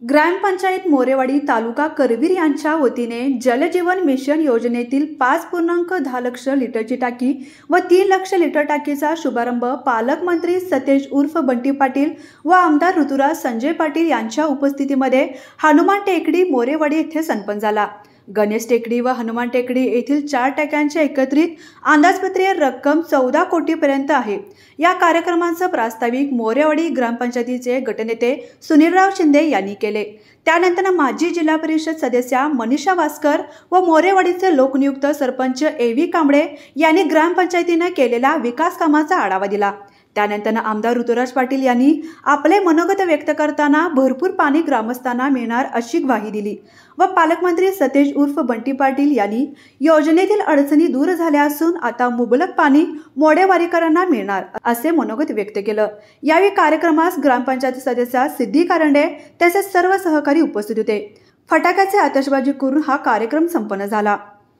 ग्रामपंचायत मोरेवाडी तालुका करवीर यांच्या वतीने जलजीवन मिशन योजनेतील 5.10 लाख लिटरची टाकी व 3 लाख लिटर टाकीचा शुभारंभ पालकमंत्री सतेज उर्फ बंटी पाटील व आमदार ऋतुराज संजय पाटील यांच्या उपस्थितीमध्ये हनुमान टेकडी मोरेवाडी येथे संपन्न झाला। गणेश टेकडी व हनुमान टेकडी येथील 4 टाक्यांची एकत्रित अंदाजपत्रीय रक्कम 14 कोटीपर्यंत आहे। या कार्यक्रमाचं प्रास्ताविक मोरेवाडी ग्रामपंचायतीचे गटनेते सुनीलराव शिंदे यांनी केले। त्यानंतर माजी जिल्हा परिषद सदस्या मनीषा वास्कर व मोरेवाडीचे लोकनियुक्त सरपंच एव्ही कांबळे यांनी ग्रामपंचायतीने केलेल्या विकास कामाचा आढावा दिला। त्यानंतर आमदार ऋतुराज पाटील यांनी आपले मनोगत व्यक्त करताना भरपूर पाणी ग्रामस्थांना मिळणार अशी ग्वाही दिली व पालकमंत्री सतेज उर्फ बंटी पाटील यांनी योजनेतील अडचणी दूर झाल्या असून आता मुबलक पाणी मोरेवाडीकरांना मिळणार असे मनोगत व्यक्त केलं। यावेळी कार्यक्रमास ग्रामपंचायत सदस्य सिद्धी कारंडे तसेच सर्व सहकारी उपस्थित होते। फटाक्याचे आतषबाजी करून हा कार्यक्रम संपन्न झाला।